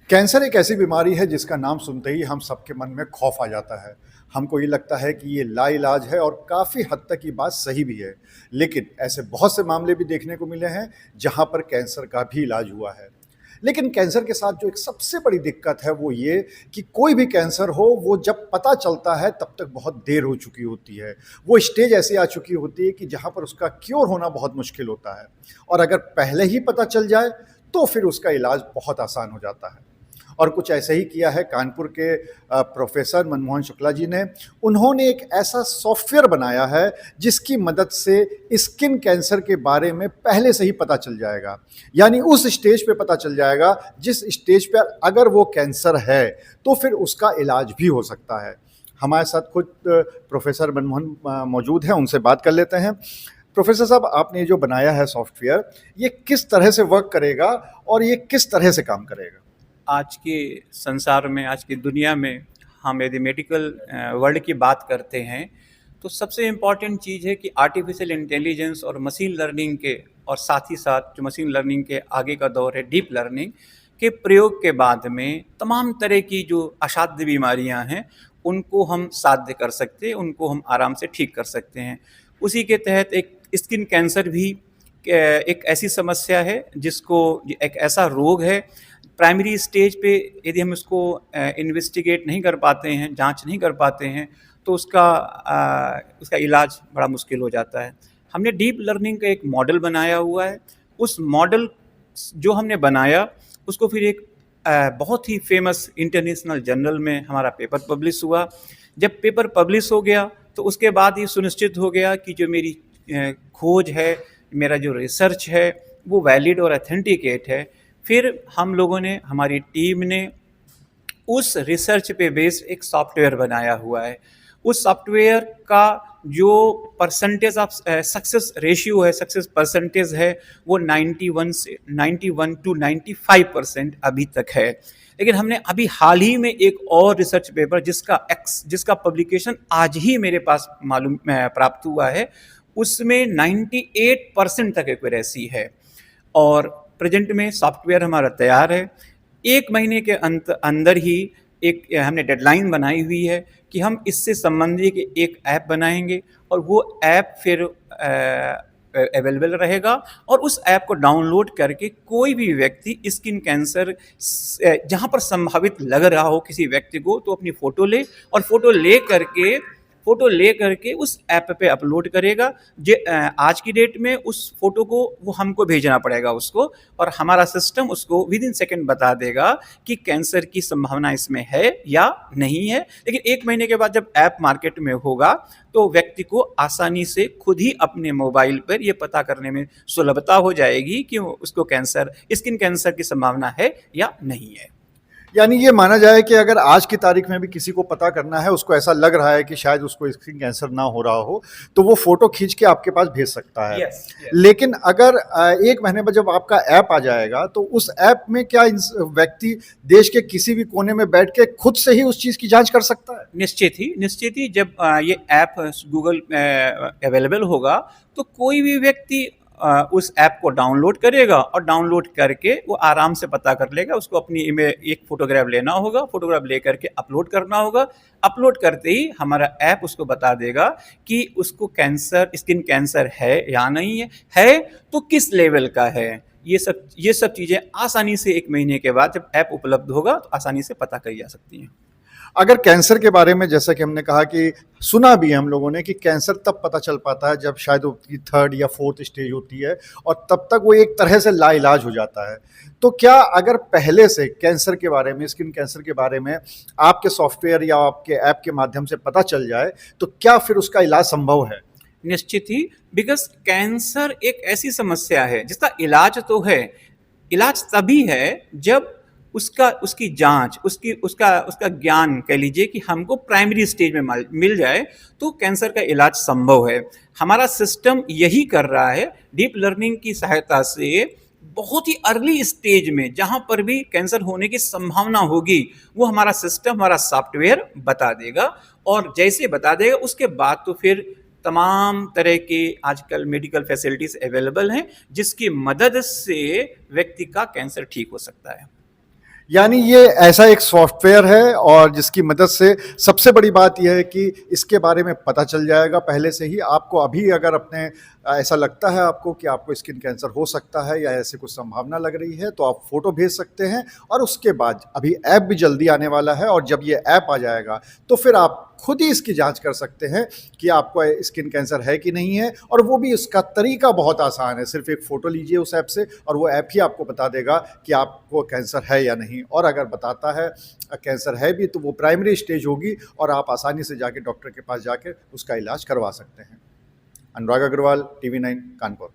Cancer एक ऐसी बीमारी है जिसका नाम सुनते ही हम सबके मन में खौफ आ जाता है। हमको ये लगता है कि ये लाइलाज है और काफ़ी हद तक ये बात सही भी है। लेकिन ऐसे बहुत से मामले भी देखने को मिले हैं जहाँ पर कैंसर का भी इलाज हुआ है। लेकिन कैंसर के साथ जो एक सबसे बड़ी दिक्कत है वो ये कि कोई भी कैंसर हो वो जब पता चलता है तब तक बहुत देर हो चुकी होती है। वो स्टेज ऐसी आ चुकी होती है कि जहाँ पर उसका क्योर होना बहुत मुश्किल होता है और अगर पहले ही पता चल जाए तो फिर उसका इलाज बहुत आसान हो जाता है। और कुछ ऐसे ही किया है कानपुर के प्रोफेसर मनमोहन शुक्ला जी ने। उन्होंने एक ऐसा सॉफ्टवेयर बनाया है जिसकी मदद से स्किन कैंसर के बारे में पहले से ही पता चल जाएगा, यानी उस स्टेज पे पता चल जाएगा जिस स्टेज पर अगर वो कैंसर है तो फिर उसका इलाज भी हो सकता है। हमारे साथ खुद प्रोफेसर मनमोहन मौजूद हैं, उनसे बात कर लेते हैं। प्रोफेसर साहब, आपने ये जो बनाया है सॉफ्टवेयर, ये किस तरह से वर्क करेगा और ये किस तरह से काम करेगा? आज के संसार में, आज की दुनिया में हम यदि मेडिकल वर्ल्ड की बात करते हैं तो सबसे इम्पॉर्टेंट चीज़ है कि आर्टिफिशियल इंटेलिजेंस और मशीन लर्निंग के, और साथ ही साथ जो मशीन लर्निंग के आगे का दौर है डीप लर्निंग के प्रयोग के बाद में तमाम तरह की जो असाध्य बीमारियां हैं उनको हम साध्य कर सकते हैं, उनको हम आराम से ठीक कर सकते हैं। उसी के तहत एक स्किन कैंसर भी एक ऐसी समस्या है जिसको, एक ऐसा रोग है प्राइमरी स्टेज पे यदि हम उसको इन्वेस्टिगेट नहीं कर पाते हैं, जांच नहीं कर पाते हैं तो उसका इलाज बड़ा मुश्किल हो जाता है। हमने डीप लर्निंग का एक मॉडल बनाया हुआ है। उस मॉडल जो हमने बनाया उसको फिर एक बहुत ही फेमस इंटरनेशनल जर्नल में हमारा पेपर पब्लिश हुआ। जब पेपर पब्लिश हो गया तो उसके बाद ये सुनिश्चित हो गया कि जो मेरी खोज है, मेरा जो रिसर्च है वो वैलिड और ऑथेंटिकेट है। फिर हम लोगों ने, हमारी टीम ने उस रिसर्च पे बेस्ड एक सॉफ्टवेयर बनाया हुआ है। उस सॉफ्टवेयर का जो परसेंटेज ऑफ सक्सेस रेशियो है, सक्सेस परसेंटेज है, वो 91 टू 95% अभी तक है। लेकिन हमने अभी हाल ही में एक और रिसर्च पेपर जिसका पब्लिकेशन आज ही मेरे पास मालूम प्राप्त हुआ है, उसमें 98% तक एक्यूरेसी है। और प्रेजेंट में सॉफ्टवेयर हमारा तैयार है। 1 महीने के अंदर ही एक हमने डेडलाइन बनाई हुई है कि हम इससे संबंधित एक ऐप बनाएंगे और वो ऐप फिर अवेलेबल रहेगा और उस ऐप को डाउनलोड करके कोई भी व्यक्ति स्किन कैंसर जहाँ पर संभावित लग रहा हो किसी व्यक्ति को तो अपनी फ़ोटो ले और फ़ोटो ले करके उस ऐप पे अपलोड करेगा। आज की डेट में उस फोटो को वो हमको भेजना पड़ेगा उसको, और हमारा सिस्टम उसको विद इन सेकेंड बता देगा कि कैंसर की संभावना इसमें है या नहीं है। लेकिन 1 महीने के बाद जब ऐप मार्केट में होगा तो व्यक्ति को आसानी से खुद ही अपने मोबाइल पर ये पता करने में सुलभता हो जाएगी कि उसको स्किन कैंसर की संभावना है या नहीं है। यानी ये माना जाए कि अगर आज की तारीख में भी किसी को पता करना है, उसको ऐसा लग रहा है कि शायद उसको स्किन कैंसर ना हो रहा हो, तो वो फोटो खींच के आपके पास भेज सकता है। yes, yes. लेकिन अगर 1 महीने बाद जब आपका ऐप आ जाएगा तो उस ऐप में क्या व्यक्ति देश के किसी भी कोने में बैठ के खुद से ही उस चीज़ की जांच कर सकता है? निश्चित ही जब ये ऐप गूगल अवेलेबल होगा तो कोई भी व्यक्ति उस ऐप को डाउनलोड करेगा और डाउनलोड करके वो आराम से पता कर लेगा। उसको अपनी एक फोटोग्राफ लेना होगा, फोटोग्राफ ले करके अपलोड करना होगा। अपलोड करते ही हमारा ऐप उसको बता देगा कि उसको स्किन कैंसर है या नहीं है तो किस लेवल का है। ये सब चीज़ें आसानी से 1 महीने के बाद जब ऐप उपलब्ध होगा तो आसानी से पता करी जा सकती हैं। अगर कैंसर के बारे में, जैसा कि हमने कहा कि सुना भी है हम लोगों ने कि कैंसर तब पता चल पाता है जब शायद उसकी 3rd या 4th स्टेज होती है और तब तक वो एक तरह से लाइलाज हो जाता है। तो क्या अगर पहले से कैंसर के बारे में, स्किन कैंसर के बारे में आपके सॉफ्टवेयर या आपके ऐप के माध्यम से पता चल जाए तो क्या फिर उसका इलाज संभव है? निश्चित ही, बिकॉज कैंसर एक ऐसी समस्या है जिसका इलाज तो है। इलाज तभी है जब उसकी जांच, उसका ज्ञान कह लीजिए कि हमको प्राइमरी स्टेज में मिल जाए तो कैंसर का इलाज संभव है। हमारा सिस्टम यही कर रहा है। डीप लर्निंग की सहायता से बहुत ही अर्ली स्टेज में जहां पर भी कैंसर होने की संभावना होगी वो हमारा सिस्टम, हमारा सॉफ्टवेयर बता देगा। और जैसे बता देगा उसके बाद तो फिर तमाम तरह के आजकल मेडिकल फैसिलिटीज अवेलेबल हैं जिसकी मदद से व्यक्ति का कैंसर ठीक हो सकता है। यानी ये ऐसा एक सॉफ्टवेयर है और जिसकी मदद से सबसे बड़ी बात यह है कि इसके बारे में पता चल जाएगा पहले से ही आपको। अभी अगर अपने ऐसा लगता है आपको कि आपको स्किन कैंसर हो सकता है या ऐसे कुछ संभावना लग रही है, तो आप फ़ोटो भेज सकते हैं और उसके बाद अभी ऐप भी जल्दी आने वाला है और जब ये ऐप आ जाएगा तो फिर आप खुद ही इसकी जांच कर सकते हैं कि आपको स्किन कैंसर है कि नहीं है। और वो भी इसका तरीका बहुत आसान है, सिर्फ एक फ़ोटो लीजिए उस ऐप से और वो ऐप ही आपको बता देगा कि आपको कैंसर है या नहीं। और अगर बताता है कैंसर है भी तो वो प्राइमरी स्टेज होगी और आप आसानी से जाके डॉक्टर के पास जाके उसका इलाज करवा सकते हैं। अनुराग अग्रवाल, टीवी 9 कानपुर।